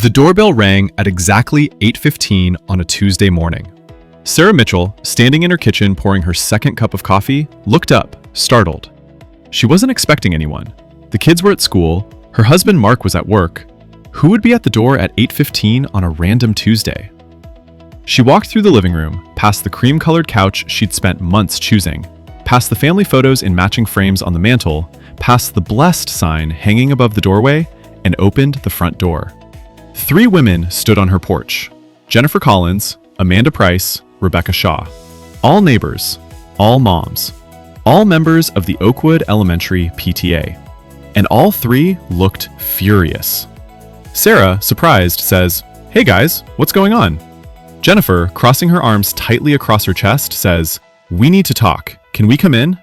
The doorbell rang at exactly 8:15 on a Tuesday morning. Sarah Mitchell, standing in her kitchen pouring her second cup of coffee, looked up, startled. She wasn't expecting anyone. The kids were at school, her husband Mark was at work. Who would be at the door at 8:15 on a random Tuesday? She walked through the living room, past the cream-colored couch she'd spent months choosing, past the family photos in matching frames on the mantle, past the blessed sign hanging above the doorway, and opened the front door. 3 women stood on her porch: Jennifer Collins, Amanda Price, Rebecca Shaw. All neighbors, all moms, all members of the Oakwood Elementary PTA. And all 3 looked furious. Sarah, surprised, says, "Hey guys, what's going on?" Jennifer, crossing her arms tightly across her chest, says, "We need to talk. Can we come in?"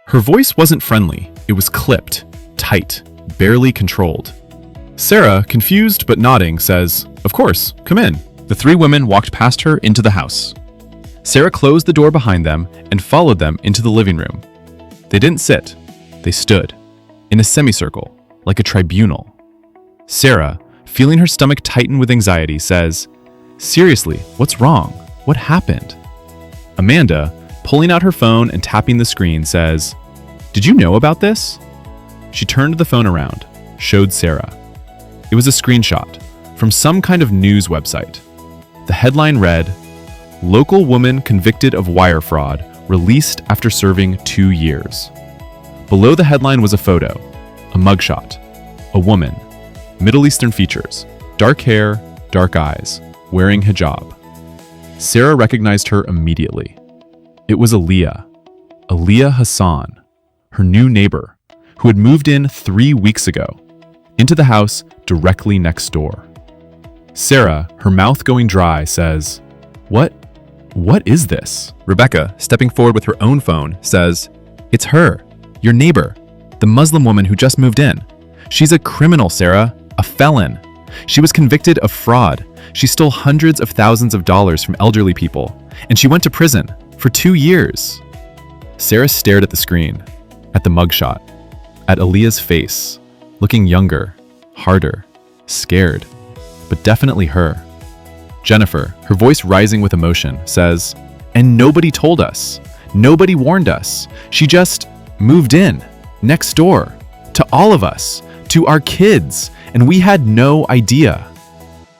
Her voice wasn't friendly. It was clipped, tight, barely controlled. Sarah, confused but nodding, says, "Of course, come in." The 3 women walked past her into the house. Sarah closed the door behind them and followed them into the living room. They didn't sit. They stood, in a semicircle, like a tribunal. Sarah, feeling her stomach tighten with anxiety, says, "Seriously, what's wrong? What happened?" Amanda, pulling out her phone and tapping the screen, says, "Did you know about this?" She turned the phone around, showed Sarah. It was a screenshot from some kind of news website. The headline read, "Local woman convicted of wire fraud released after serving 2 years." Below the headline was a photo, a mugshot, a woman, Middle Eastern features, dark hair, dark eyes, wearing hijab. Sarah recognized her immediately. It was Aaliyah Hassan, her new neighbor, who had moved in 3 weeks ago, into the house directly next door. Sarah, her mouth going dry, says, What is this?" Rebecca, stepping forward with her own phone, says, "It's her, your neighbor, the Muslim woman who just moved in. She's a criminal, Sarah, a felon. She was convicted of fraud. She stole hundreds of thousands of dollars from elderly people, and she went to prison for 2 years." Sarah stared at the screen, at the mugshot, at Aaliyah's face, looking younger, harder, scared, but definitely her. Jennifer, her voice rising with emotion, says, "And nobody told us. Nobody warned us. She just moved in, next door, to all of us, to our kids, and we had no idea."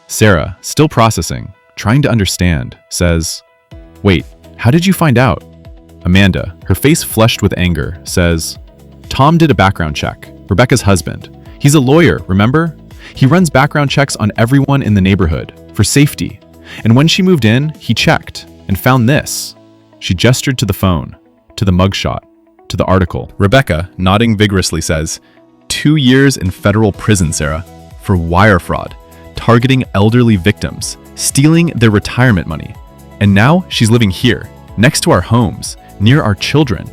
Sarah, still processing, trying to understand, says, "Wait, how did you find out?" Amanda, her face flushed with anger, says, "Tom did a background check, Rebecca's husband. He's a lawyer, remember? He runs background checks on everyone in the neighborhood, for safety. And when she moved in, he checked and found this." She gestured to the phone, to the mugshot, to the article. Rebecca, nodding vigorously, says, 2 years in federal prison, Sarah, for wire fraud, targeting elderly victims, stealing their retirement money. And now she's living here, next to our homes, near our children."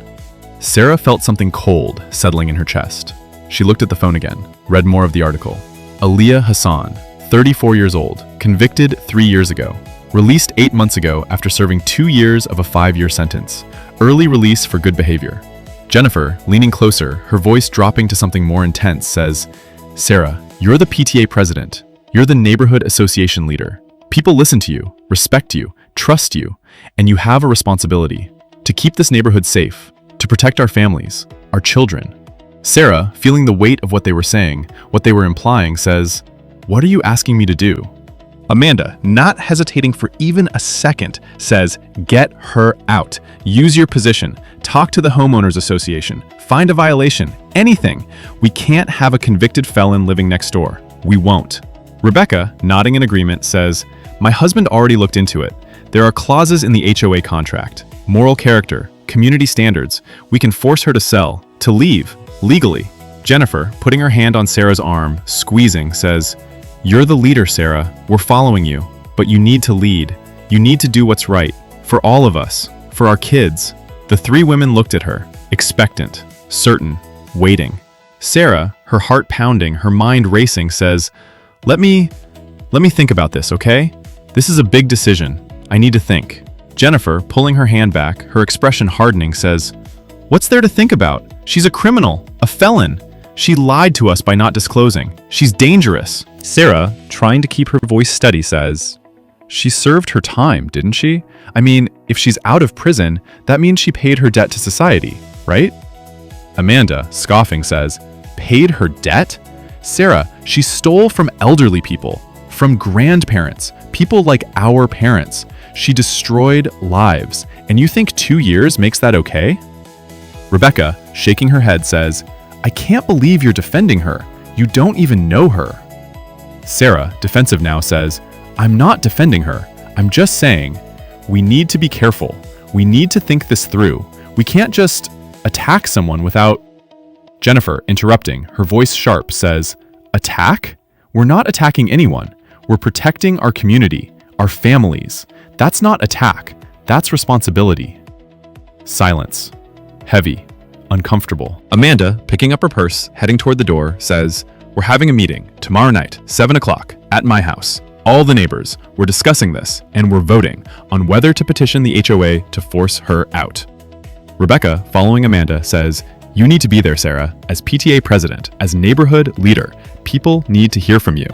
Sarah felt something cold settling in her chest. She looked at the phone again, read more of the article. Aaliyah Hassan, 34 years old, convicted 3 years ago, released 8 months ago after serving 2 years of a 5-year sentence, early release for good behavior. Jennifer, leaning closer, her voice dropping to something more intense, says, "Sarah, you're the PTA president. You're the neighborhood association leader. People listen to you, respect you, trust you, and you have a responsibility to keep this neighborhood safe, to protect our families, our children." Sarah, feeling the weight of what they were saying, what they were implying, says, "What are you asking me to do?" Amanda, not hesitating for even a second, says, "Get her out. Use your position. Talk to the homeowners association. Find a violation. Anything. We can't have a convicted felon living next door. We won't." Rebecca, nodding in agreement, says, "My husband already looked into it. There are clauses in the HOA contract. Moral character, community standards. We can force her to sell, to leave, legally." Jennifer, putting her hand on Sarah's arm, squeezing, says, "You're the leader, Sarah. We're following you. But you need to lead. You need to do what's right. For all of us. For our kids." The 3 women looked at her, expectant, certain, waiting. Sarah, her heart pounding, her mind racing, says, Let me think about this, okay? This is a big decision. I need to think." Jennifer, pulling her hand back, her expression hardening, says, "What's there to think about? She's a criminal, a felon. She lied to us by not disclosing. She's dangerous. Sarah, trying to keep her voice steady, says, She served her time, didn't she? I mean, if she's out of prison, that means she paid her debt to society, right? Amanda, scoffing, says, Paid her debt? Sarah, she stole from elderly people, from grandparents, people like our parents. She destroyed lives. And you think 2 years makes that okay? Rebecca, shaking her head, says, I can't believe you're defending her. You don't even know her. Sarah, defensive now, says, I'm not defending her. I'm just saying, we need to be careful. We need to think this through. We can't just attack someone without... Jennifer, interrupting, her voice sharp, says, Attack? We're not attacking anyone. We're protecting our community, our families. That's not attack. That's responsibility. Silence. Heavy. Uncomfortable. Amanda, picking up her purse, heading toward the door, says, We're having a meeting tomorrow night, 7 o'clock, at my house. All the neighbors. We're discussing this, and we're voting on whether to petition the HOA to force her out. Rebecca, following Amanda, says, You need to be there, Sarah, as PTA president, as neighborhood leader. People need to hear from you.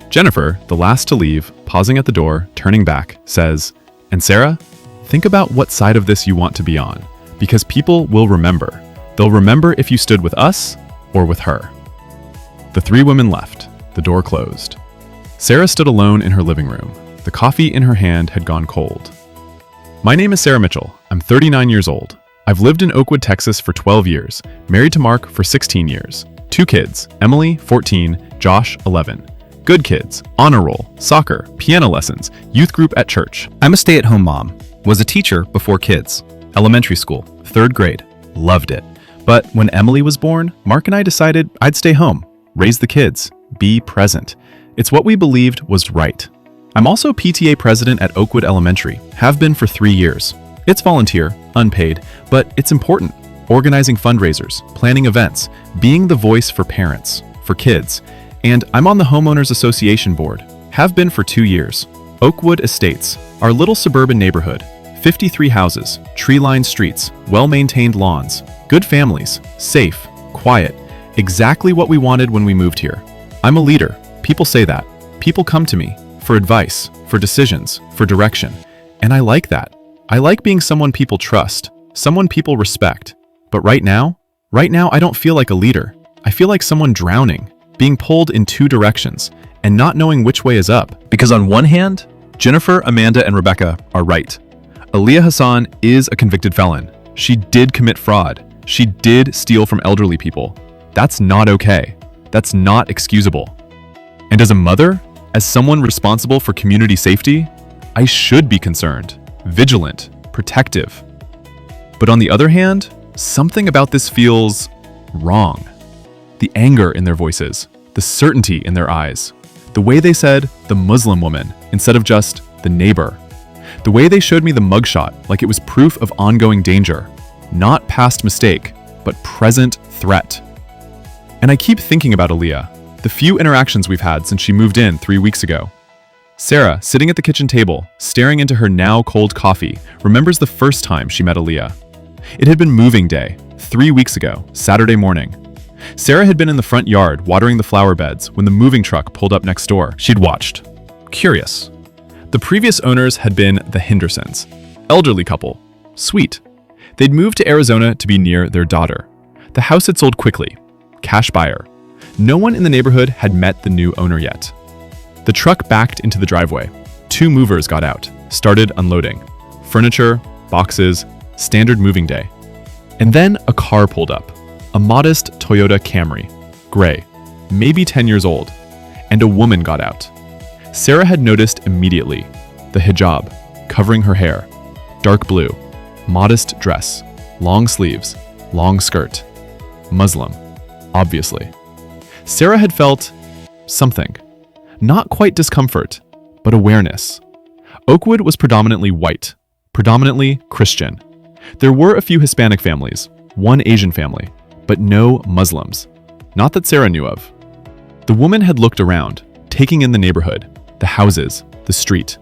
Jennifer, the last to leave, pausing at the door, turning back, says, And Sarah, think about what side of this you want to be on, because people will remember. They'll remember if you stood with us or with her. The three women left. The door closed. Sarah stood alone in her living room. The coffee in her hand had gone cold. My name is Sarah Mitchell. I'm 39 years old. I've lived in Oakwood, Texas for 12 years, married to Mark for 16 years. 2 kids, Emily, 14, Josh, 11. Good kids, honor roll, soccer, piano lessons, youth group at church. I'm a stay-at-home mom. Was a teacher before kids. Elementary school, 3rd grade. Loved it. But when Emily was born, Mark and I decided I'd stay home, raise the kids, be present. It's what we believed was right. I'm also PTA president at Oakwood Elementary, have been for 3 years. It's volunteer, unpaid, but it's important. Organizing fundraisers, planning events, being the voice for parents, for kids. And I'm on the Homeowners Association board, have been for 2 years. Oakwood Estates, our little suburban neighborhood. 53 houses, tree-lined streets, well-maintained lawns, good families, safe, quiet, exactly what we wanted when we moved here. I'm a leader. People say that. People come to me for advice, for decisions, for direction. And I like that. I like being someone people trust, someone people respect. But right now I don't feel like a leader. I feel like someone drowning, being pulled in 2 directions, and not knowing which way is up. Because on one hand, Jennifer, Amanda, and Rebecca are right. Aaliyah Hassan is a convicted felon. She did commit fraud. She did steal from elderly people. That's not okay. That's not excusable. And as a mother, as someone responsible for community safety, I should be concerned, vigilant, protective. But on the other hand, something about this feels wrong. The anger in their voices, the certainty in their eyes, the way they said the Muslim woman instead of just the neighbor, the way they showed me the mugshot like it was proof of ongoing danger, not past mistake, but present threat. And I keep thinking about Aaliyah, the few interactions we've had since she moved in 3 weeks ago. Sarah, sitting at the kitchen table, staring into her now cold coffee, remembers the first time she met Aaliyah. It had been moving day, 3 weeks ago, Saturday morning. Sarah had been in the front yard watering the flower beds when the moving truck pulled up next door. She'd watched. Curious. The previous owners had been the Hendersons, elderly couple, sweet. They'd moved to Arizona to be near their daughter. The house had sold quickly, cash buyer. No one in the neighborhood had met the new owner yet. The truck backed into the driveway. 2 movers got out, started unloading. Furniture, boxes, standard moving day. And then a car pulled up, a modest Toyota Camry, gray, maybe 10 years old, and a woman got out. Sarah had noticed immediately the hijab, covering her hair, dark blue, modest dress, long sleeves, long skirt, Muslim, obviously. Sarah had felt something, not quite discomfort, but awareness. Oakwood was predominantly white, predominantly Christian. There were a few Hispanic families, 1 Asian family, but no Muslims, not that Sarah knew of. The woman had looked around, taking in the neighborhood, the houses, the street,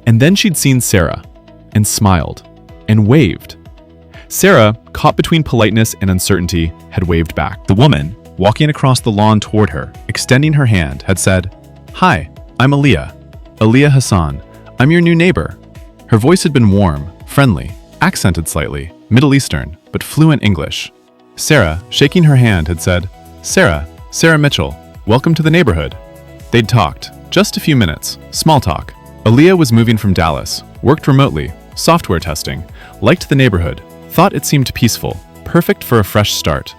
and then she'd seen Sarah, and smiled, and waved. Sarah, caught between politeness and uncertainty, had waved back. The woman, walking across the lawn toward her, extending her hand, had said, "Hi, I'm Aliyah Hassan. I'm your new neighbor." Her voice had been warm, friendly, accented slightly, Middle Eastern, but fluent English. Sarah, shaking her hand, had said, Sarah Mitchell, welcome to the neighborhood." They'd talked, just a few minutes, small talk. Aliyah was moving from Dallas, worked remotely, software testing, liked the neighborhood, thought it seemed peaceful, perfect for a fresh start.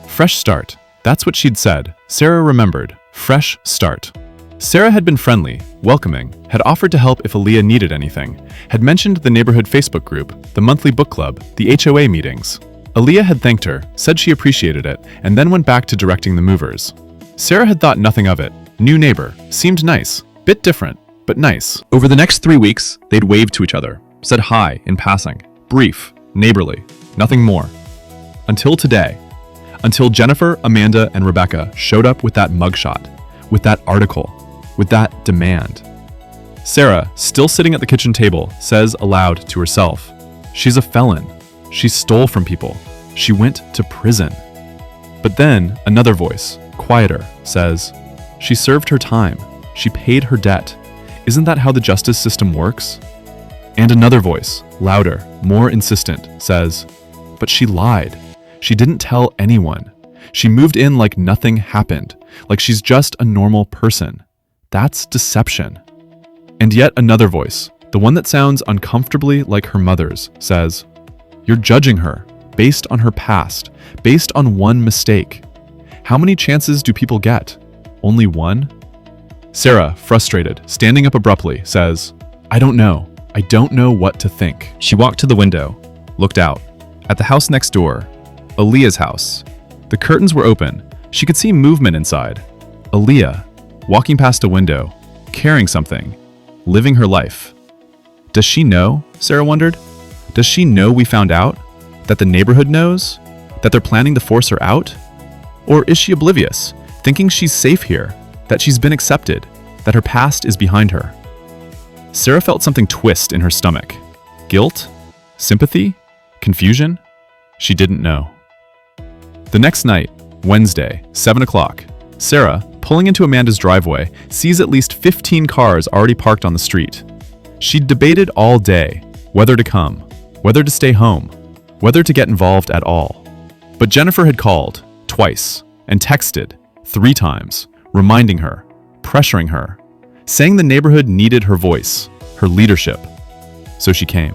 Fresh start, that's what she'd said. Sarah remembered, fresh start. Sarah had been friendly, welcoming, had offered to help if Aliyah needed anything, had mentioned the neighborhood Facebook group, the monthly book club, the HOA meetings. Aliyah had thanked her, said she appreciated it, and then went back to directing the movers. Sarah had thought nothing of it. New neighbor, seemed nice, bit different, but nice. Over the next 3 weeks, they'd waved to each other, said hi in passing, brief, neighborly, nothing more. Until today. Until Jennifer, Amanda, and Rebecca showed up with that mugshot, with that article, with that demand. Sarah, still sitting at the kitchen table, says aloud to herself, "She's a felon. She stole from people. She went to prison." But then another voice, quieter, says, "She served her time. She paid her debt. Isn't that how the justice system works?" And another voice, louder, more insistent, says, "But she lied. She didn't tell anyone. She moved in like nothing happened, like she's just a normal person. That's deception." And yet another voice, the one that sounds uncomfortably like her mother's, says, "You're judging her based on her past, based on one mistake. How many chances do people get? Only one?" Sarah, frustrated, standing up abruptly, says, "I don't know. I don't know what to think." She walked to the window, looked out. At the house next door, Aliyah's house. The curtains were open. She could see movement inside. Aliyah, walking past a window, carrying something, living her life. Does she know? Sarah wondered. Does she know we found out? That the neighborhood knows? That they're planning to force her out? Or is she oblivious, thinking she's safe here, that she's been accepted, that her past is behind her? Sarah felt something twist in her stomach. Guilt? Sympathy? Confusion? She didn't know. The next night, Wednesday, 7 o'clock, Sarah, pulling into Amanda's driveway, sees at least 15 cars already parked on the street. She'd debated all day whether to come, whether to stay home, whether to get involved at all. But Jennifer had called, twice, and texted, 3 times, reminding her, pressuring her, saying the neighborhood needed her voice, her leadership. So she came.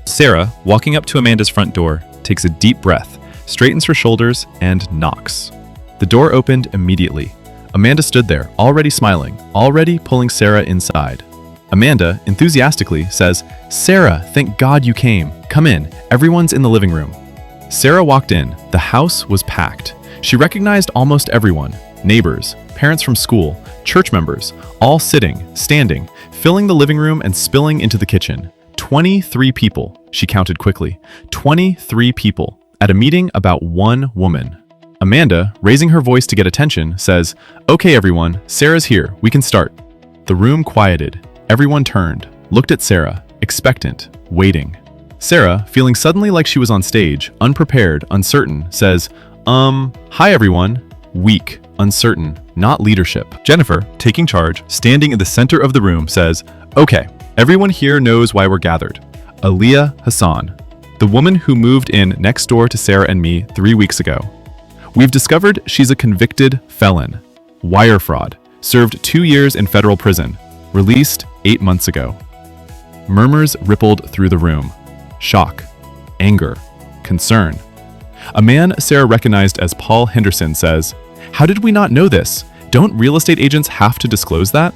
Sarah, walking up to Amanda's front door, takes a deep breath, straightens her shoulders, and knocks. The door opened immediately. Amanda stood there, already smiling, already pulling Sarah inside. Amanda, enthusiastically, says, "Sarah, thank God you came. Come in. Everyone's in the living room." Sarah walked in. The house was packed. She recognized almost everyone. Neighbors, parents from school, church members, all sitting, standing, filling the living room and spilling into the kitchen. 23 people, she counted quickly. 23 people, at a meeting about one woman. Amanda, raising her voice to get attention, says, "Okay everyone, Sarah's here, we can start." The room quieted. Everyone turned, looked at Sarah, expectant, waiting. Sarah, feeling suddenly like she was on stage, unprepared, uncertain, says, "Hi everyone." Weak, uncertain, not leadership. Jennifer, taking charge, standing in the center of the room, says, "Okay, everyone here knows why we're gathered. Aliyah Hassan, the woman who moved in next door to Sarah and me 3 weeks ago. We've discovered she's a convicted felon. Wire fraud, served 2 years in federal prison, released 8 months ago." Murmurs rippled through the room. Shock, anger, concern. A man Sarah recognized as Paul Henderson says, "How did we not know this? Don't real estate agents have to disclose that?"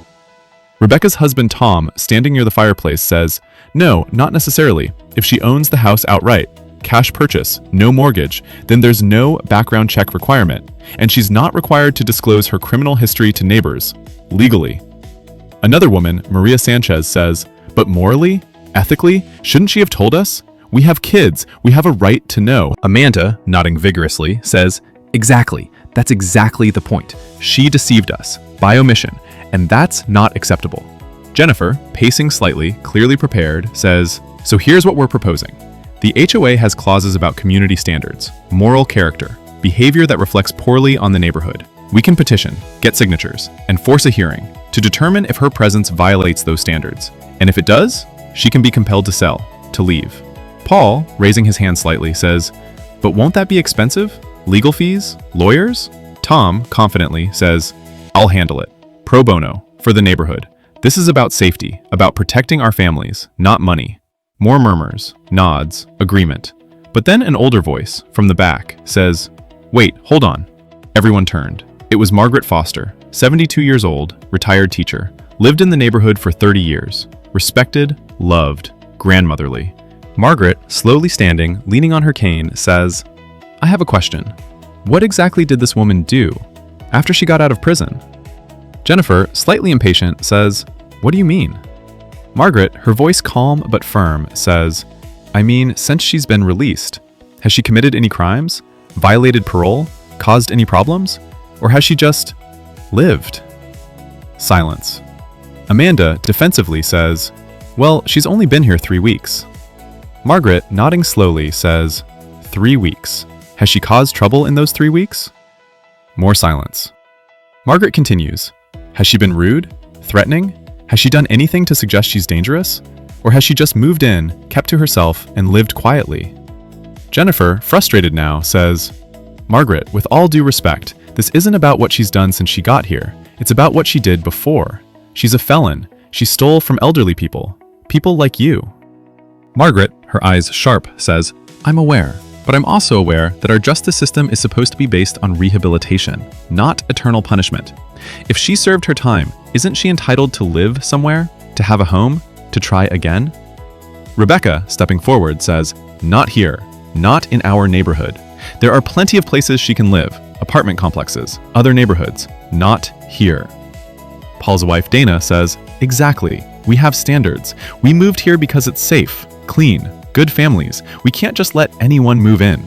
Rebecca's husband Tom, standing near the fireplace, says, "No, not necessarily. If she owns the house outright, cash purchase, no mortgage, then there's no background check requirement, and she's not required to disclose her criminal history to neighbors, legally." Another woman, Maria Sanchez, says, "But morally, ethically, shouldn't she have told us? We have kids, we have a right to know." Amanda, nodding vigorously, says, "Exactly, that's exactly the point. She deceived us, by omission, and that's not acceptable." Jennifer, pacing slightly, clearly prepared, says, "So here's what we're proposing. The HOA has clauses about community standards, moral character, behavior that reflects poorly on the neighborhood. We can petition, get signatures, and force a hearing to determine if her presence violates those standards. And if it does, she can be compelled to sell, to leave. Paul, raising his hand slightly, says, "But won't that be expensive? Legal fees? Lawyers?" Tom, confidently, says, "I'll handle it. Pro bono, for the neighborhood. This is about safety, about protecting our families, not money." More murmurs, nods, agreement. But then an older voice, from the back, says, "Wait, hold on." Everyone turned. It was Margaret Foster, 72 years old, retired teacher, lived in the neighborhood for 30 years, respected, loved, grandmotherly. Margaret, slowly standing, leaning on her cane, says, "I have a question. What exactly did this woman do after she got out of prison?" Jennifer, slightly impatient, says, "What do you mean?" Margaret, her voice calm but firm, says, "I mean, since she's been released, has she committed any crimes, violated parole, caused any problems, or has she just lived?" Silence. Amanda defensively says, "Well, she's only been here 3 weeks." Margaret, nodding slowly, says, 3 weeks. Has she caused trouble in those 3 weeks?" More silence. Margaret continues, "Has she been rude, threatening? Has she done anything to suggest she's dangerous? Or has she just moved in, kept to herself, and lived quietly?" Jennifer, frustrated now, says, "Margaret, with all due respect, this isn't about what she's done since she got here. It's about what she did before. She's a felon. She stole from elderly people. People like you." Margaret, her eyes sharp, says, "I'm aware, but I'm also aware that our justice system is supposed to be based on rehabilitation, not eternal punishment. If she served her time, isn't she entitled to live somewhere, to have a home, to try again?" Rebecca, stepping forward, says, "Not here, not in our neighborhood. There are plenty of places she can live, apartment complexes, other neighborhoods, not here." Paul's wife, Dana, says, "Exactly. We have standards. We moved here because it's safe, clean, good families. We can't just let anyone move in."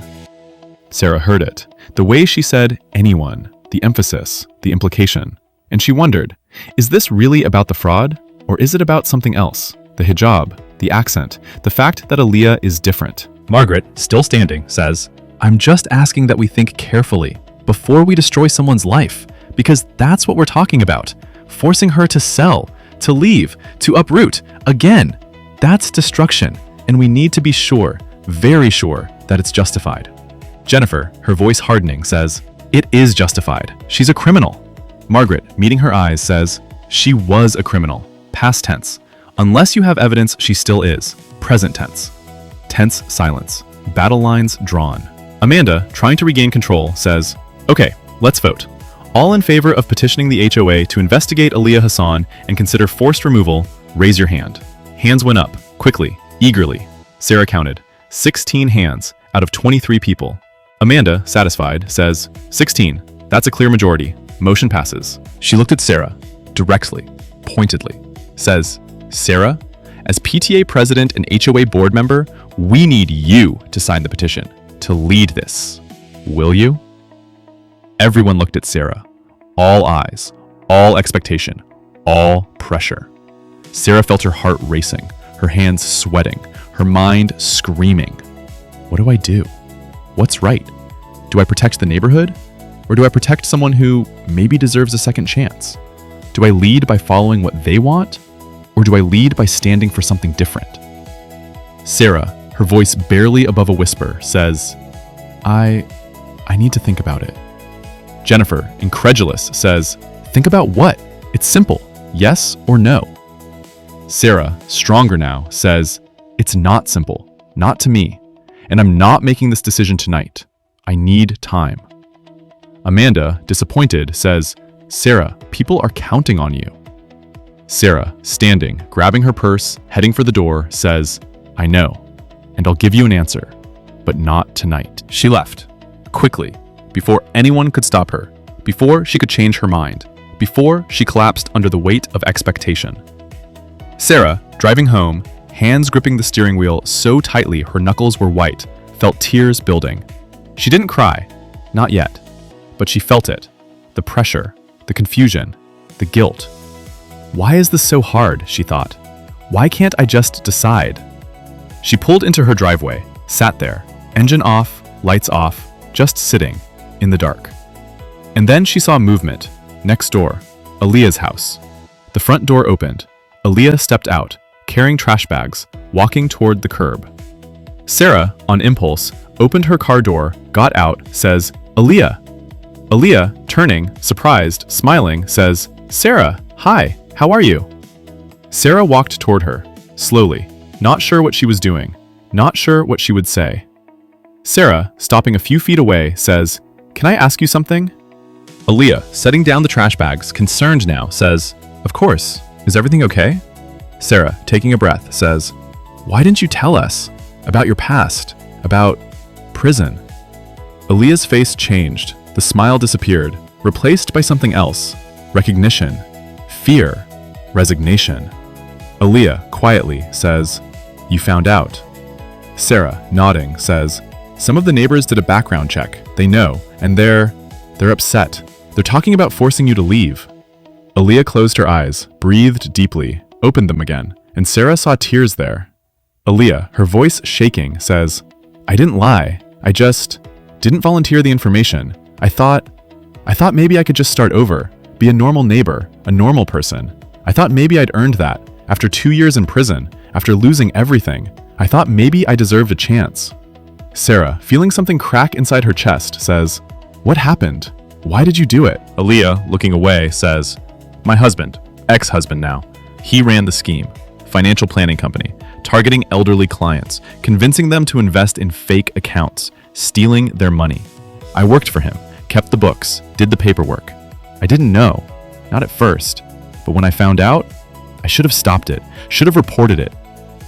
Sarah heard it. The way she said anyone, the emphasis, the implication. And she wondered, is this really about the fraud? Or is it about something else? The hijab, the accent, the fact that Aaliyah is different. Margaret, still standing, says, "I'm just asking that we think carefully before we destroy someone's life, because that's what we're talking about. Forcing her to sell, to leave, to uproot. Again, that's destruction, and we need to be sure, very sure, that it's justified." Jennifer, her voice hardening, says, "It is justified. She's a criminal." Margaret, meeting her eyes, says, "She was a criminal. Past tense. Unless you have evidence, she still is. Present tense." Tense silence. Battle lines drawn. Amanda, trying to regain control, says, "Okay, let's vote. All in favor of petitioning the HOA to investigate Aaliyah Hassan and consider forced removal, raise your hand." Hands went up, quickly, eagerly. Sarah counted. 16 hands out of 23 people. Amanda, satisfied, says, 16. That's a clear majority. Motion passes. She looked at Sarah, directly, pointedly, says, "Sarah, as PTA president and HOA board member, we need you to sign the petition, to lead this. Will you?" Everyone looked at Sarah. All eyes, all expectation, all pressure. Sarah felt her heart racing, her hands sweating, her mind screaming. What do I do? What's right? Do I protect the neighborhood? Or do I protect someone who maybe deserves a second chance? Do I lead by following what they want? Or do I lead by standing for something different? Sarah, her voice barely above a whisper, says, I need to think about it." Jennifer, incredulous, says, "Think about what? It's simple. Yes or no." Sarah, stronger now, says, "It's not simple. Not to me. And I'm not making this decision tonight. I need time." Amanda, disappointed, says, "Sarah, people are counting on you." Sarah, standing, grabbing her purse, heading for the door, says, "I know, and I'll give you an answer, but not tonight." She left, quickly, before anyone could stop her, before she could change her mind, before she collapsed under the weight of expectation. Sarah, driving home, hands gripping the steering wheel so tightly her knuckles were white, felt tears building. She didn't cry, not yet, but she felt it, the pressure, the confusion, the guilt. Why is this so hard, she thought. Why can't I just decide? She pulled into her driveway, sat there, engine off, lights off, just sitting, in the dark. And then she saw movement. Next door, Aaliyah's house. The front door opened. Aaliyah stepped out, carrying trash bags, walking toward the curb. Sarah, on impulse, opened her car door, got out, says, "Aaliyah." Aaliyah, turning, surprised, smiling, says, "Sarah, hi, how are you?" Sarah walked toward her, slowly, not sure what she was doing, not sure what she would say. Sarah, stopping a few feet away, says, "Can I ask you something?" Aaliyah, setting down the trash bags, concerned now, says, "Of course. Is everything okay?" Sarah, taking a breath, says, "Why didn't you tell us about your past, about prison?" Aaliyah's face changed. The smile disappeared, replaced by something else. Recognition, fear, resignation. Aaliyah, quietly, says, "You found out." Sarah, nodding, says, "Some of the neighbors did a background check. They know, and they're upset. They're talking about forcing you to leave." Aaliyah closed her eyes, breathed deeply, opened them again, and Sarah saw tears there. Aaliyah, her voice shaking, says, "I didn't lie. I just didn't volunteer the information. I thought maybe I could just start over, be a normal neighbor, a normal person. I thought maybe I'd earned that. After 2 years in prison, after losing everything, I thought maybe I deserved a chance." Sarah, feeling something crack inside her chest, says, "What happened? Why did you do it?" Aaliyah, looking away, says, "My husband, ex-husband now, he ran the scheme, financial planning company, targeting elderly clients, convincing them to invest in fake accounts, stealing their money. I worked for him, kept the books, did the paperwork. I didn't know, not at first, but when I found out, I should have stopped it, should have reported it,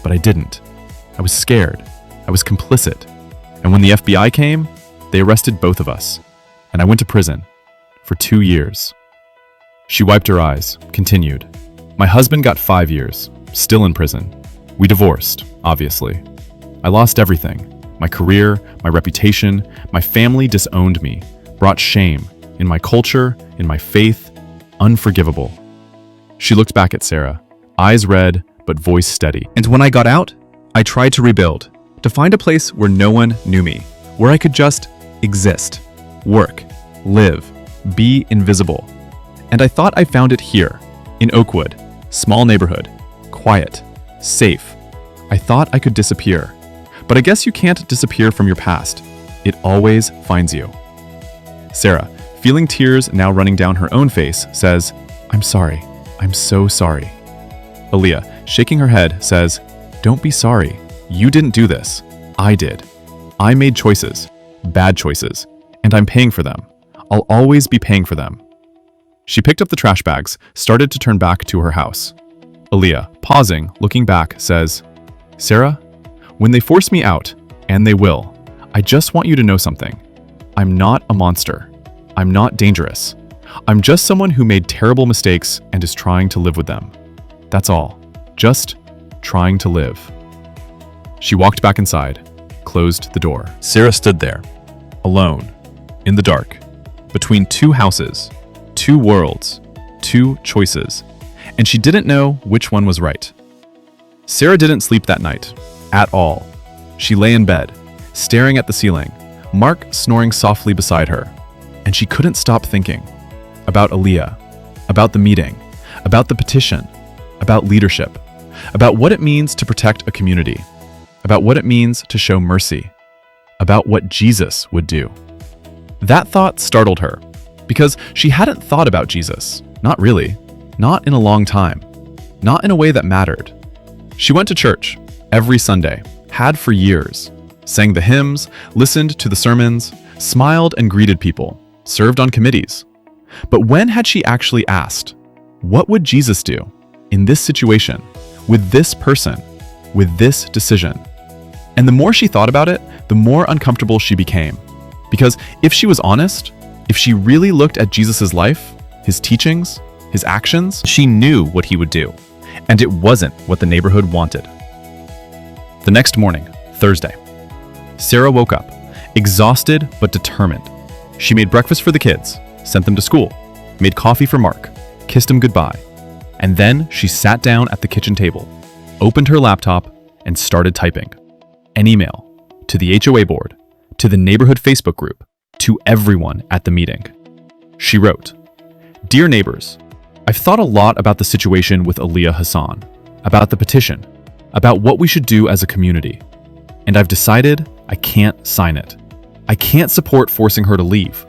but I didn't. I was scared, I was complicit. And when the FBI came, they arrested both of us, and I went to prison for 2 years." She wiped her eyes, continued. "My husband got 5 years, still in prison. We divorced, obviously. I lost everything. My career, my reputation, my family disowned me, brought shame, in my culture, in my faith, unforgivable." She looked back at Sarah, eyes red, but voice steady. "And when I got out, I tried to rebuild, to find a place where no one knew me, where I could just exist, work, live, be invisible. And I thought I found it here, in Oakwood, small neighborhood, quiet, safe. I thought I could disappear. But I guess you can't disappear from your past. It always finds you." Sarah, feeling tears now running down her own face, says, "I'm sorry. I'm so sorry." Aaliyah, shaking her head, says, "Don't be sorry. You didn't do this. I did. I made choices, bad choices, and I'm paying for them. I'll always be paying for them." She picked up the trash bags, started to turn back to her house. Aaliyah, pausing, looking back, says, "Sarah, when they force me out, and they will, I just want you to know something. I'm not a monster. I'm not dangerous. I'm just someone who made terrible mistakes and is trying to live with them. That's all. Just trying to live." She walked back inside, closed the door. Sarah stood there, alone, in the dark, between 2 houses, 2 worlds, 2 choices, and she didn't know which one was right. Sarah didn't sleep that night, at all. She lay in bed, staring at the ceiling, Mark snoring softly beside her, and she couldn't stop thinking about Aaliyah, about the meeting, about the petition, about leadership, about what it means to protect a community, about what it means to show mercy, about what Jesus would do. That thought startled her, because she hadn't thought about Jesus, not really, not in a long time, not in a way that mattered. She went to church every Sunday, had for years, sang the hymns, listened to the sermons, smiled and greeted people, served on committees. But when had she actually asked, what would Jesus do in this situation, with this person, with this decision? And the more she thought about it, the more uncomfortable she became. Because if she was honest, if she really looked at Jesus's life, his teachings, his actions, she knew what he would do. And it wasn't what the neighborhood wanted. The next morning, Thursday, Sarah woke up, exhausted but determined. She made breakfast for the kids, sent them to school, made coffee for Mark, kissed him goodbye, and then she sat down at the kitchen table, opened her laptop, and started typing. An email, to the HOA board, to the neighborhood Facebook group, to everyone at the meeting. She wrote, "Dear neighbors, I've thought a lot about the situation with Aliyah Hassan, about the petition, about what we should do as a community, and I've decided I can't sign it. I can't support forcing her to leave.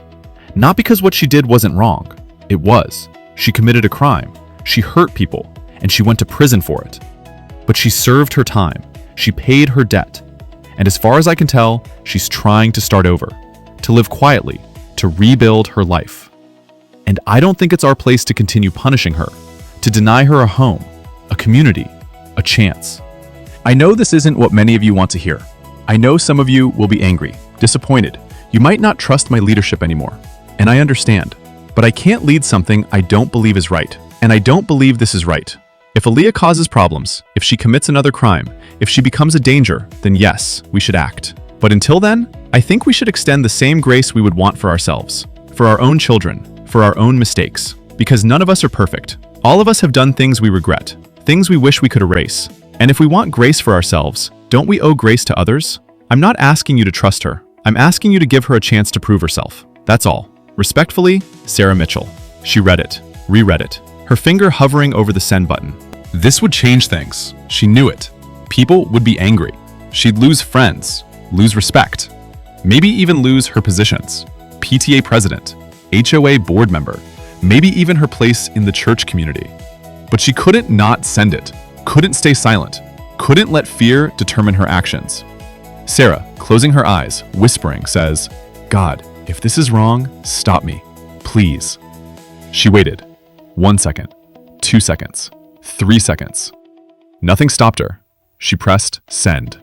Not because what she did wasn't wrong. It was. She committed a crime. She hurt people, and she went to prison for it. But she served her time. She paid her debt. And as far as I can tell, she's trying to start over, to live quietly, to rebuild her life. And I don't think it's our place to continue punishing her, to deny her a home, a community, a chance." I know this isn't what many of you want to hear. I know some of you will be angry, disappointed. You might not trust my leadership anymore. And I understand. But I can't lead something I don't believe is right. And I don't believe this is right. If Aliyah causes problems, if she commits another crime, if she becomes a danger, then yes, we should act. But until then, I think we should extend the same grace we would want for ourselves, for our own children, for our own mistakes. Because none of us are perfect. All of us have done things we regret, things we wish we could erase. And if we want grace for ourselves, don't we owe grace to others? I'm not asking you to trust her. I'm asking you to give her a chance to prove herself. That's all. Respectfully, Sarah Mitchell. She read it, reread it, her finger hovering over the send button. This would change things. She knew it. People would be angry. She'd lose friends, lose respect, maybe even lose her positions. PTA president, HOA board member, maybe even her place in the church community. But she couldn't not send it, couldn't stay silent, couldn't let fear determine her actions. Sarah, closing her eyes, whispering, says, "God, if this is wrong, stop me, please." She waited. 1 second, 2 seconds, 3 seconds. Nothing stopped her. She pressed send.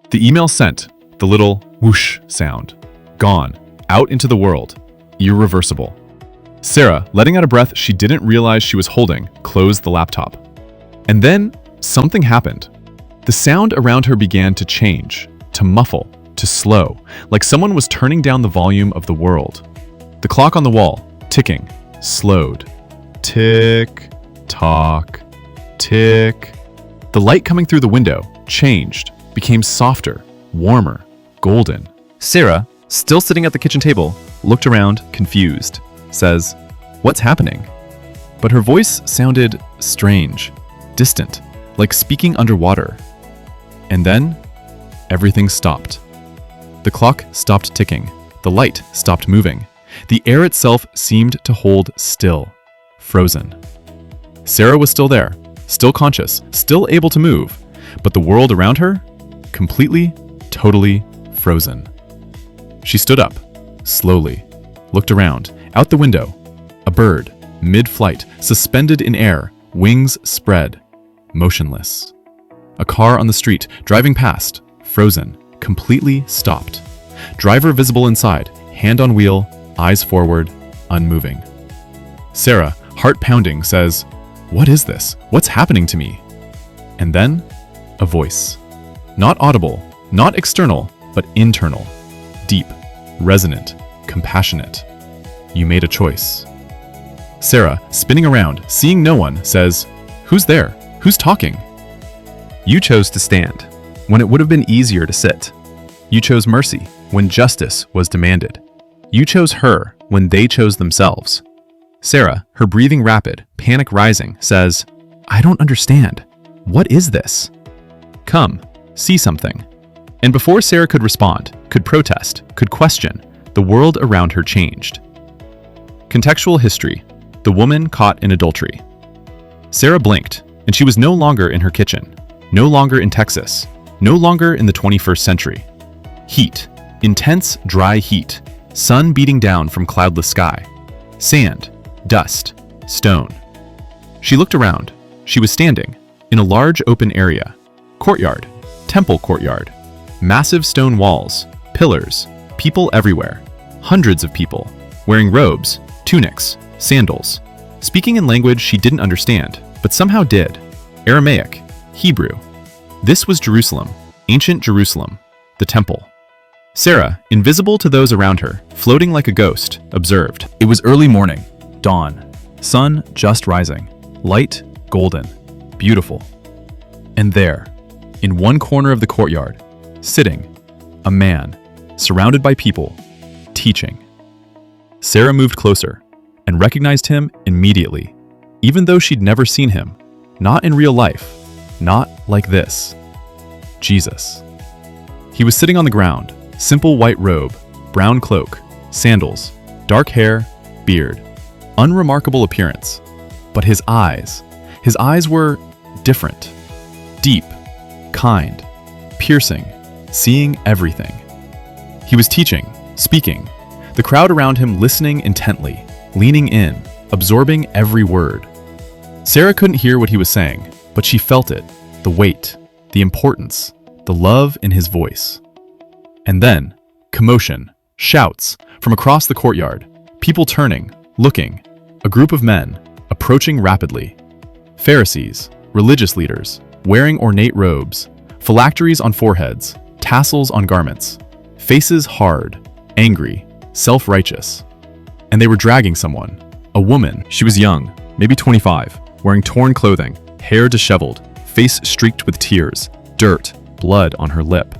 The email sent, the little whoosh sound. Gone, out into the world. Irreversible. Sarah, letting out a breath she didn't realize she was holding, closed the laptop. And then something happened. The sound around her began to change, to muffle, to slow, like someone was turning down the volume of the world. The clock on the wall, ticking, slowed. Tick, tock, tick. The light coming through the window changed, became softer, warmer, golden. Sarah, still sitting at the kitchen table, looked around, confused, says, "What's happening?" But her voice sounded strange, distant, like speaking underwater. And then, everything stopped. The clock stopped ticking. The light stopped moving. The air itself seemed to hold still, frozen. Sarah was still there, still conscious, still able to move, but the world around her, completely, totally frozen. She stood up, slowly, looked around, out the window. A bird, mid-flight, suspended in air, wings spread, motionless. A car on the street, driving past, frozen, completely stopped. Driver visible inside, hand on wheel, eyes forward, unmoving. Sarah, heart pounding, says, "What is this? What's happening to me?" And then, a voice. Not audible, not external, but internal. Deep, resonant, compassionate. "You made a choice." Sarah, spinning around, seeing no one, says, "Who's there? Who's talking?" You chose to stand when it would have been easier to sit. You chose mercy when justice was demanded. You chose her when they chose themselves. Sarah, her breathing rapid, panic rising, says, "I don't understand. What is this?" "Come, see something." And before Sarah could respond, could protest, could question, the world around her changed. Contextual history: the woman caught in adultery. Sarah blinked, and she was no longer in her kitchen, no longer in Texas, no longer in the 21st century. Heat, intense, dry heat, sun beating down from cloudless sky, sand, dust, stone. She looked around. She was standing in a large open area, courtyard, temple courtyard, massive stone walls, pillars, people everywhere, hundreds of people, wearing robes, tunics, sandals, speaking in language she didn't understand, but somehow did, Aramaic, Hebrew. This was Jerusalem, ancient Jerusalem, the temple. Sarah, invisible to those around her, floating like a ghost, observed. It was early morning, dawn, sun just rising, light, golden, beautiful. And there, in one corner of the courtyard, sitting, a man, surrounded by people, teaching. Sarah moved closer and recognized him immediately, even though she'd never seen him. Not in real life. Not like this. Jesus. He was sitting on the ground, simple white robe, brown cloak, sandals, dark hair, beard. Unremarkable appearance. But his eyes were different. Deep, kind, piercing, seeing everything. He was teaching, speaking, the crowd around him listening intently, leaning in, absorbing every word. Sarah couldn't hear what he was saying, but she felt it, the weight, the importance, the love in his voice. And then, commotion, shouts, from across the courtyard, people turning, looking, a group of men, approaching rapidly. Pharisees, religious leaders, wearing ornate robes, phylacteries on foreheads, tassels on garments, faces hard, angry, self-righteous. And they were dragging someone, a woman. She was young, maybe 25, wearing torn clothing, hair disheveled, face streaked with tears, dirt, blood on her lip.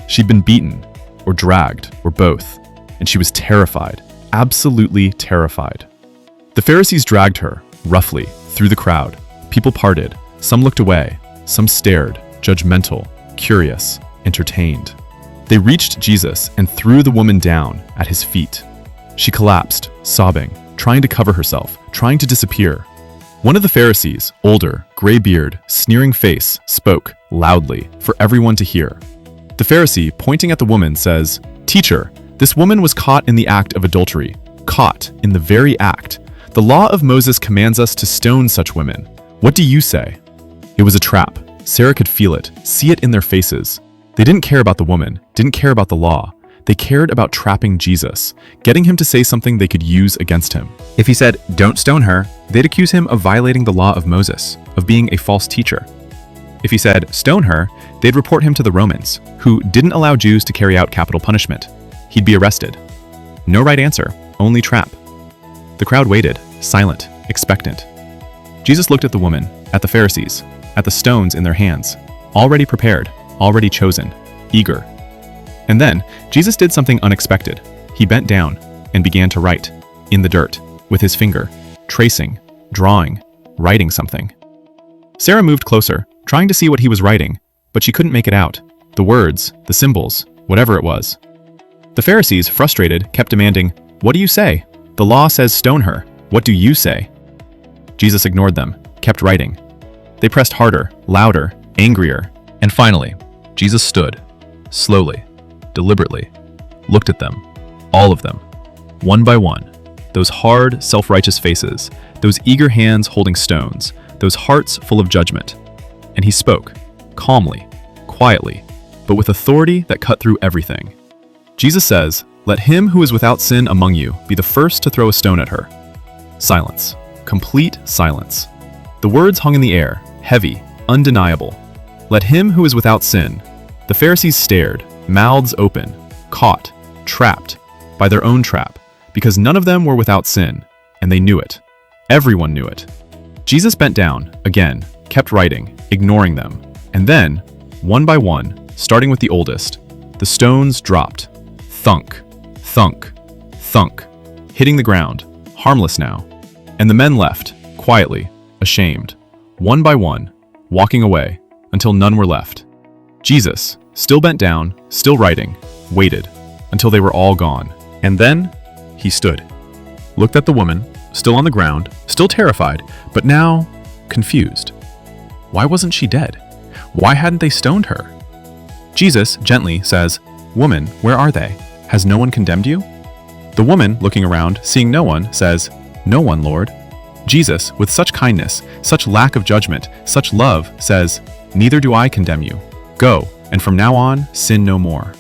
She'd been beaten, or dragged, or both, and she was terrified, absolutely terrified. The Pharisees dragged her, roughly, through the crowd. People parted, some looked away, some stared, judgmental, curious, entertained. They reached Jesus and threw the woman down at his feet. She collapsed, sobbing, trying to cover herself, trying to disappear. One of the Pharisees, older, gray beard, sneering face, spoke loudly for everyone to hear. The Pharisee, pointing at the woman, says, "Teacher, this woman was caught in the act of adultery, caught in the very act. The law of Moses commands us to stone such women. What do you say?" It was a trap. Sarah could feel it, see it in their faces. They didn't care about the woman, didn't care about the law. They cared about trapping Jesus, getting him to say something they could use against him. If he said, "Don't stone her," they'd accuse him of violating the law of Moses, of being a false teacher. If he said, "Stone her," they'd report him to the Romans, who didn't allow Jews to carry out capital punishment. He'd be arrested. No right answer, only trap. The crowd waited, silent, expectant. Jesus looked at the woman, at the Pharisees, at the stones in their hands, already prepared, already chosen, eager. And then, Jesus did something unexpected. He bent down and began to write, in the dirt, with his finger, tracing, drawing, writing something. Sarah moved closer, trying to see what he was writing, but she couldn't make it out. The words, the symbols, whatever it was. The Pharisees, frustrated, kept demanding, "What do you say? The law says stone her. What do you say?" Jesus ignored them, kept writing. They pressed harder, louder, angrier. And finally, Jesus stood, slowly, deliberately, looked at them, all of them, one by one, those hard, self-righteous faces, those eager hands holding stones, those hearts full of judgment. And he spoke, calmly, quietly, but with authority that cut through everything. Jesus says, "Let him who is without sin among you be the first to throw a stone at her." Silence, complete silence. The words hung in the air, heavy, undeniable. "Let him who is without sin." The Pharisees stared, mouths open, caught, trapped by their own trap, because none of them were without sin, and they knew it. Everyone knew it. Jesus bent down, again, kept writing, ignoring them. And then, one by one, starting with the oldest, the stones dropped. Thunk, thunk, thunk, hitting the ground, harmless now. And the men left, quietly, ashamed, one by one, walking away, until none were left. Jesus, still bent down, still writing, waited, until they were all gone. And then, he stood, looked at the woman, still on the ground, still terrified, but now confused. Why wasn't she dead? Why hadn't they stoned her? Jesus gently says, "Woman, where are they? Has no one condemned you?" The woman, looking around, seeing no one, says, "No one, Lord." Jesus, with such kindness, such lack of judgment, such love, says, "Neither do I condemn you. Go, and from now on, sin no more."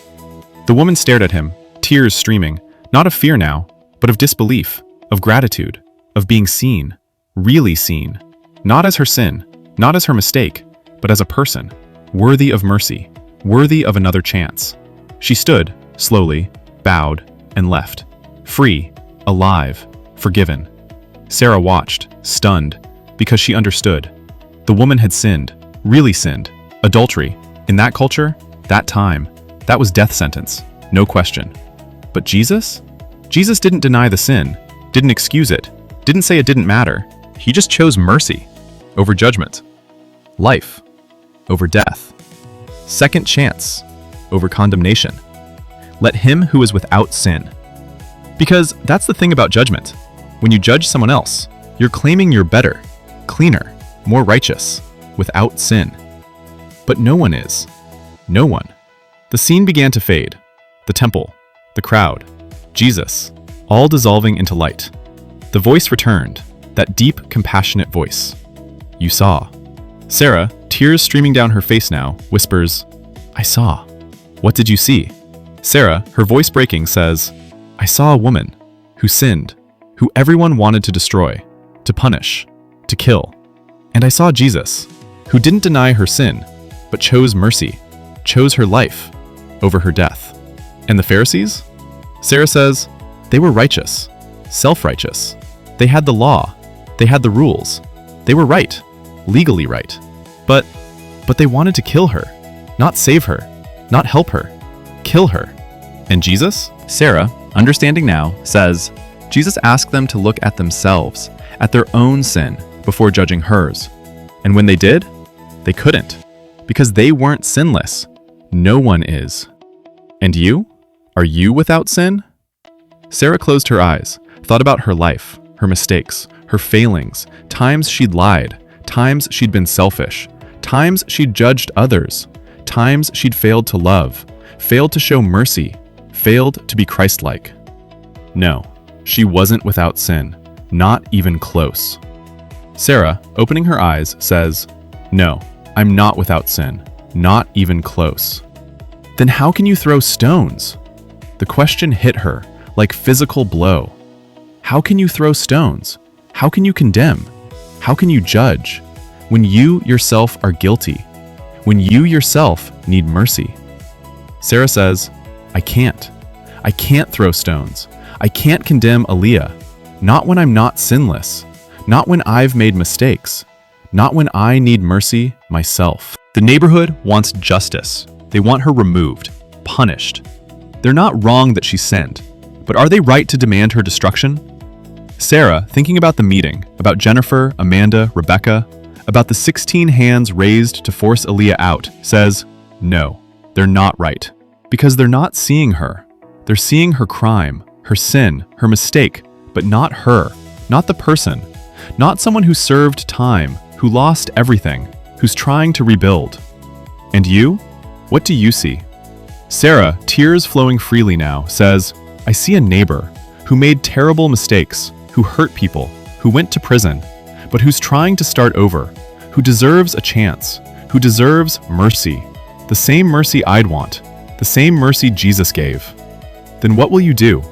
The woman stared at him, tears streaming, not of fear now, but of disbelief, of gratitude, of being seen, really seen, not as her sin, not as her mistake, but as a person, worthy of mercy, worthy of another chance. She stood, slowly, bowed, and left, free, alive, forgiven. Sarah watched, stunned, because she understood. The woman had sinned, really sinned. Adultery, in that culture, that time, that was death sentence, no question. But Jesus? Jesus didn't deny the sin, didn't excuse it, didn't say it didn't matter. He just chose mercy over judgment, life over death, second chance over condemnation. Let him who is without sin. Because that's the thing about judgment. When you judge someone else, you're claiming you're better, cleaner, more righteous, without sin. But no one is. No one. The scene began to fade. The temple, the crowd, Jesus, all dissolving into light. The voice returned, that deep, compassionate voice. You saw. Sarah, tears streaming down her face now, whispers, I saw. What did you see? Sarah, her voice breaking, says, I saw a woman who sinned, who everyone wanted to destroy, to punish, to kill. And I saw Jesus, who didn't deny her sin, but chose mercy, chose her life over her death. And the Pharisees? Sarah says, they were righteous, self-righteous. They had the law, they had the rules. They were right, legally right. But they wanted to kill her, not save her, not help her, kill her. And Jesus? Sarah, understanding now, says, Jesus asked them to look at themselves, at their own sin, before judging hers. And when they did, they couldn't, because they weren't sinless. No one is. And you? Are you without sin? Sarah closed her eyes, thought about her life, her mistakes, her failings, times she'd lied, times she'd been selfish, times she'd judged others, times she'd failed to love, failed to show mercy, failed to be Christ-like. No, she wasn't without sin, not even close. Sarah, opening her eyes, says, no, I'm not without sin, not even close. Then how can you throw stones? The question hit her like physical blow. How can you throw stones? How can you condemn? How can you judge? When you yourself are guilty, when you yourself need mercy. Sarah says, I can't. I can't throw stones. I can't condemn Aaliyah. Not when I'm not sinless. Not when I've made mistakes. Not when I need mercy myself. The neighborhood wants justice. They want her removed, punished. They're not wrong that she sinned, but are they right to demand her destruction? Sarah, thinking about the meeting, about Jennifer, Amanda, Rebecca, about the 16 hands raised to force Aaliyah out, says, no, they're not right. Because they're not seeing her. They're seeing her crime, her sin, her mistake, but not her, not the person, not someone who served time, who lost everything, who's trying to rebuild. And you? What do you see? Sarah, tears flowing freely now, says, I see a neighbor who made terrible mistakes, who hurt people, who went to prison, but who's trying to start over, who deserves a chance, who deserves mercy, the same mercy I'd want, the same mercy Jesus gave. Then what will you do?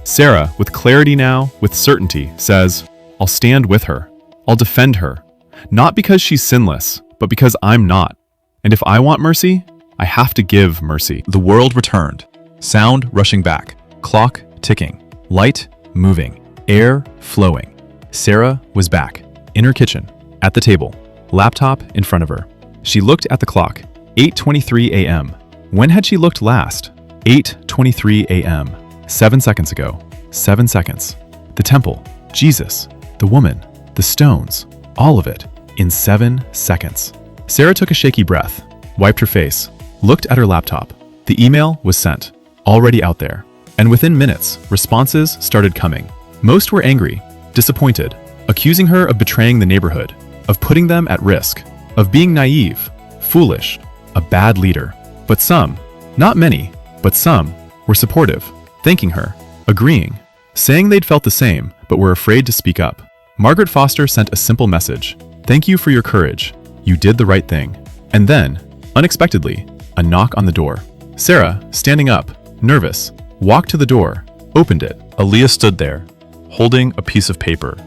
Sarah, with clarity now, with certainty, says, I'll stand with her. I'll defend her. Not because she's sinless, but because I'm not. And if I want mercy, I have to give mercy. The world returned. Sound rushing back. Clock ticking. Light moving. Air flowing. Sarah was back. In her kitchen. At the table. Laptop in front of her. She looked at the clock. 8:23 a.m. When had she looked last? 8:23 a.m. 7 seconds ago. 7 seconds. The temple. Jesus. The woman. The stones. All of it. In 7 seconds. Sarah took a shaky breath. Wiped her face. Looked at her laptop. The email was sent. Already out there. And within minutes, responses started coming. Most were angry, disappointed, accusing her of betraying the neighborhood, of putting them at risk, of being naive, foolish, a bad leader. But some, not many, but some, were supportive, thanking her, agreeing, saying they'd felt the same, but were afraid to speak up. Margaret Foster sent a simple message. Thank you for your courage. You did the right thing. And then, unexpectedly, a knock on the door. Sarah, standing up, nervous, walked to the door, opened it. Aaliyah stood there, holding a piece of paper,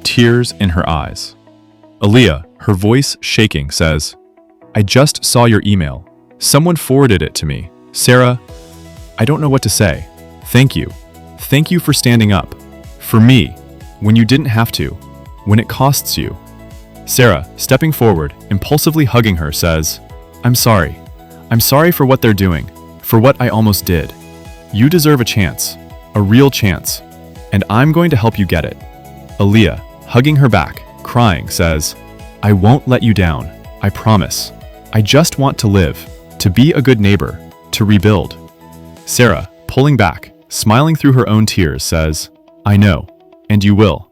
tears in her eyes. Aaliyah, her voice shaking, says, I just saw your email. Someone forwarded it to me. Sarah, I don't know what to say. Thank you. Thank you for standing up. For me, when you didn't have to, when it costs you. Sarah, stepping forward, impulsively hugging her, says, I'm sorry. I'm sorry for what they're doing, for what I almost did. You deserve a chance. a real chance, and I'm going to help you get it. Aaliyah, hugging her back, crying, says, I won't let you down, I promise. I just want to live, to be a good neighbor, to rebuild. Sarah, pulling back, smiling through her own tears, says, I know, and you will.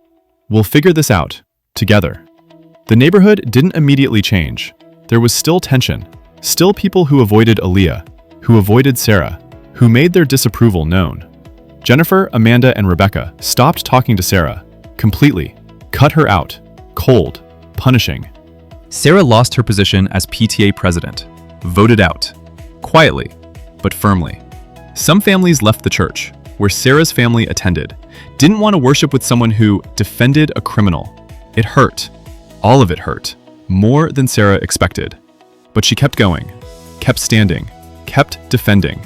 We'll figure this out, together. The neighborhood didn't immediately change. There was still tension, still people who avoided Aaliyah, who avoided Sarah, who made their disapproval known. Jennifer, Amanda, and Rebecca stopped talking to Sarah, completely, cut her out, cold, punishing. Sarah lost her position as PTA president, voted out, quietly, but firmly. Some families left the church, where Sarah's family attended, didn't want to worship with someone who defended a criminal. It hurt. All of it hurt, more than Sarah expected. But she kept going, kept standing, kept defending.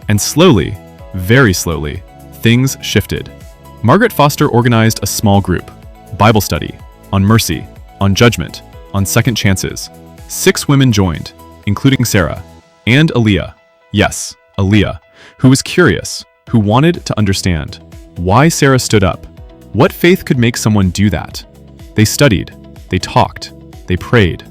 And slowly, very slowly, things shifted. Margaret Foster organized a small group, Bible study, on mercy, on judgment, on second chances. 6 women joined, including Sarah, and Aaliyah. Yes, Aaliyah, who was curious, who wanted to understand why Sarah stood up, what faith could make someone do that. They studied, they talked, they prayed,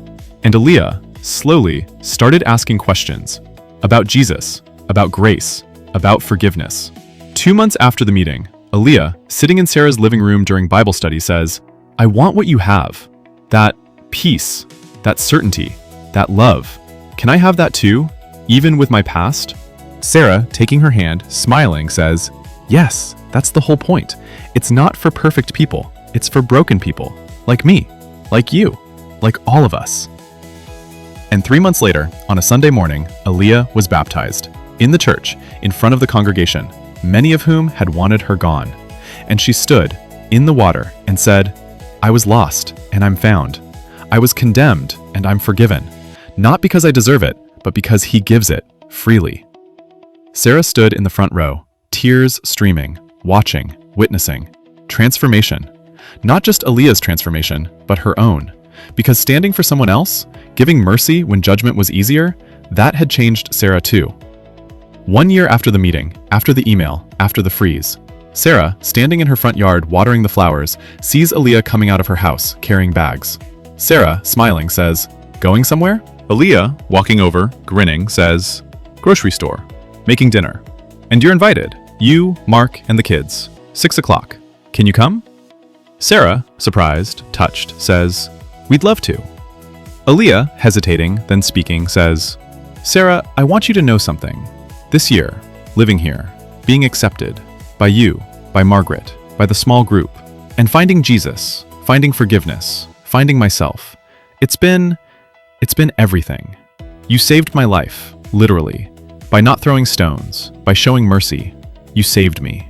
and Aaliyah slowly started asking questions about Jesus, about grace, about forgiveness. 2 months after the meeting, Aaliyah, sitting in Sarah's living room during Bible study, says, I want what you have. That peace, that certainty, that love. Can I have that too, even with my past? Sarah, taking her hand, smiling, says, Yes, that's the whole point. It's not for perfect people. It's for broken people. Like me. Like you. Like all of us. And 3 months later, on a Sunday morning, Aaliyah was baptized. In the church, in front of the congregation, many of whom had wanted her gone. And she stood in the water and said, I was lost, and I'm found. I was condemned, and I'm forgiven. Not because I deserve it, but because He gives it freely. Sarah stood in the front row, tears streaming, watching, witnessing. Transformation. Not just Aaliyah's transformation, but her own. Because standing for someone else, giving mercy when judgment was easier, that had changed Sarah too. 1 year after the meeting, after the email, after the freeze, Sarah, standing in her front yard watering the flowers, sees Aaliyah coming out of her house, carrying bags. Sarah, smiling, says, Going somewhere? Aaliyah, walking over, grinning, says, Grocery store. Making dinner. And you're invited. You, Mark, and the kids. 6 o'clock. Can you come? Sarah, surprised, touched, says, We'd love to. Aaliyah, hesitating, then speaking, says, Sarah, I want you to know something. This year, living here, being accepted, by you, by Margaret, by the small group, and finding Jesus, finding forgiveness, finding myself. It's been everything. You saved my life, literally. By not throwing stones, by showing mercy, you saved me.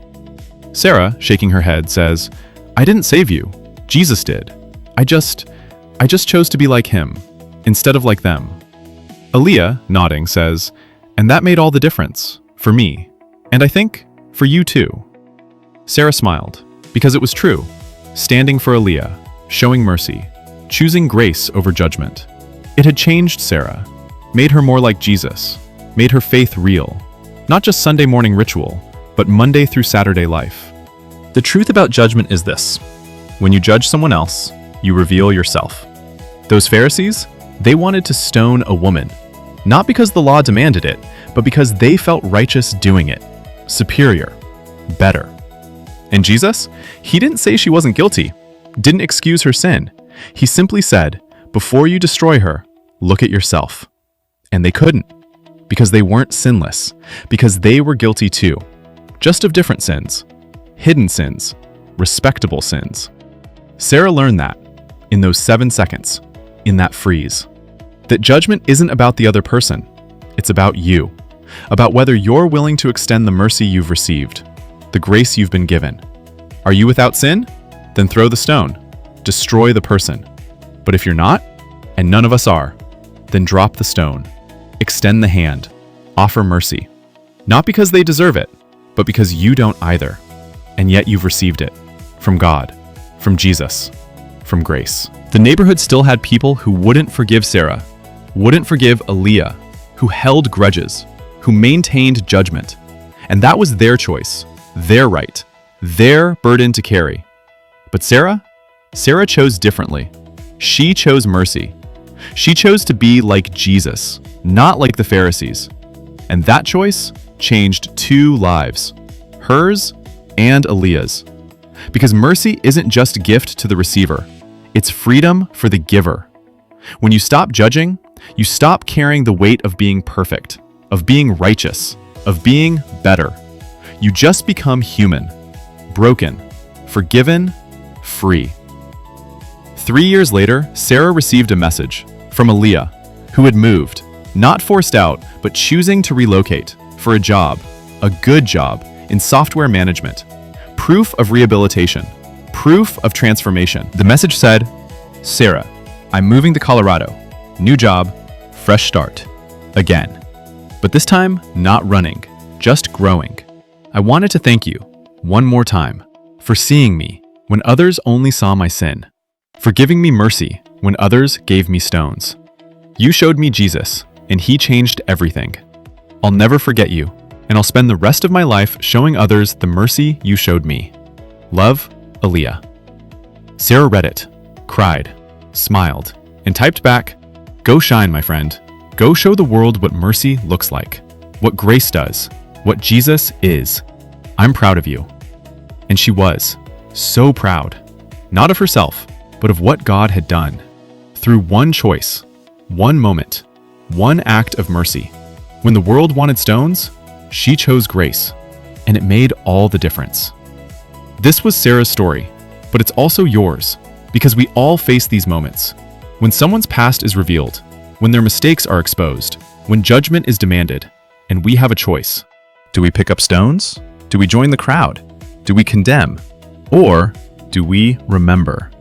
Sarah, shaking her head, says, I didn't save you. Jesus did. I just chose to be like Him, instead of like them. Aaliyah, nodding, says, and that made all the difference, for me. And I think, for you too. Sarah smiled, because it was true. Standing for Aaliyah, showing mercy, choosing grace over judgment. It had changed Sarah, made her more like Jesus, made her faith real. Not just Sunday morning ritual, but Monday through Saturday life. The truth about judgment is this. When you judge someone else, you reveal yourself. Those Pharisees, they wanted to stone a woman. Not because the law demanded it, but because they felt righteous doing it. Superior. Better. And Jesus? He didn't say she wasn't guilty. Didn't excuse her sin. He simply said, before you destroy her, look at yourself. And they couldn't. Because they weren't sinless. Because they were guilty too. Just of different sins. Hidden sins. Respectable sins. Sarah learned that, in those 7 seconds, in that freeze. That judgment isn't about the other person. It's about you. About whether you're willing to extend the mercy you've received. The grace you've been given. Are you without sin? Then throw the stone. Destroy the person. But if you're not, and none of us are, then drop the stone. Extend the hand. Offer mercy. Not because they deserve it, but because you don't either. And yet you've received it. From God. From Jesus. From grace. The neighborhood still had people who wouldn't forgive Sarah, wouldn't forgive Aaliyah, who held grudges, who maintained judgment. And that was their choice. their right, their burden to carry. But Sarah chose differently. She chose mercy. She chose to be like Jesus, not like the Pharisees. And that choice changed 2 lives, hers and Aaliyah's. Because mercy isn't just a gift to the receiver, it's freedom for the giver. When you stop judging, you stop carrying the weight of being perfect, of being righteous, of being better. You just become human, broken, forgiven, free. 3 years later, Sarah received a message from Aaliyah, who had moved, not forced out, but choosing to relocate for a job, a good job, in software management. Proof of rehabilitation, proof of transformation. The message said, "Sarah, I'm moving to Colorado. New job, fresh start. Again." But this time, not running, just growing. I wanted to thank you, one more time, for seeing me when others only saw my sin, for giving me mercy when others gave me stones. You showed me Jesus, and he changed everything. I'll never forget you, and I'll spend the rest of my life showing others the mercy you showed me. Love, Aaliyah. Sarah read it, cried, smiled, and typed back, "Go shine, my friend. Go show the world what mercy looks like, what grace does, what Jesus is. I'm proud of you." And she was, so proud, not of herself, but of what God had done. Through one choice, one moment, one act of mercy. When the world wanted stones, she chose grace, and it made all the difference. This was Sarah's story, but it's also yours, because we all face these moments. When someone's past is revealed, when their mistakes are exposed, when judgment is demanded, and we have a choice. Do we pick up stones? Do we join the crowd? Do we condemn? Or do we remember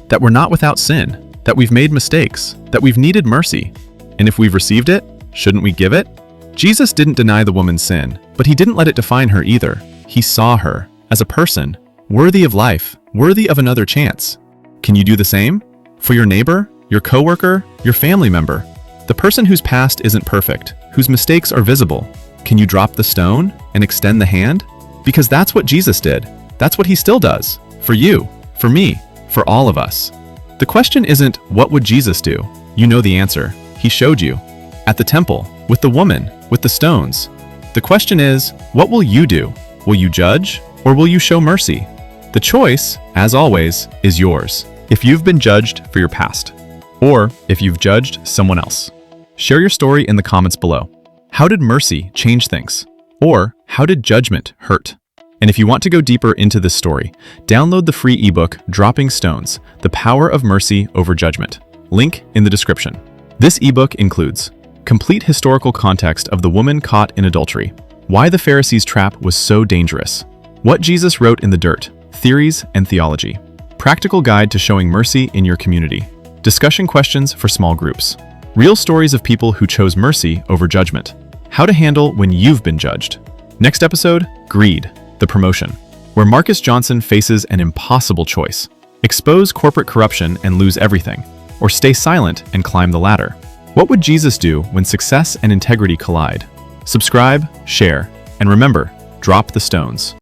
that we're not without sin, that we've made mistakes, that we've needed mercy? And if we've received it, shouldn't we give it? Jesus didn't deny the woman's sin, but he didn't let it define her either. He saw her as a person, worthy of life, worthy of another chance. Can you do the same? For your neighbor, your coworker, your family member, the person whose past isn't perfect, whose mistakes are visible. Can you drop the stone and extend the hand? Because that's what Jesus did. That's what he still does. For you, for me, for all of us. The question isn't, what would Jesus do? You know the answer. He showed you. At the temple, with the woman, with the stones. The question is, what will you do? Will you judge, or will you show mercy? The choice, as always, is yours. If you've been judged for your past, or if you've judged someone else, share your story in the comments below. How did mercy change things? Or how did judgment hurt? And if you want to go deeper into this story, download the free ebook, Dropping Stones, The Power of Mercy Over Judgment. Link in the description. This ebook includes complete historical context of the woman caught in adultery, why the Pharisees' trap was so dangerous, what Jesus wrote in the dirt, theories and theology, practical guide to showing mercy in your community, discussion questions for small groups, real stories of people who chose mercy over judgment, how to handle when you've been judged. Next episode, Greed, the Promotion, where Marcus Johnson faces an impossible choice: expose corporate corruption and lose everything, or stay silent and climb the ladder. What would Jesus do when success and integrity collide? Subscribe, share, and remember, drop the stones.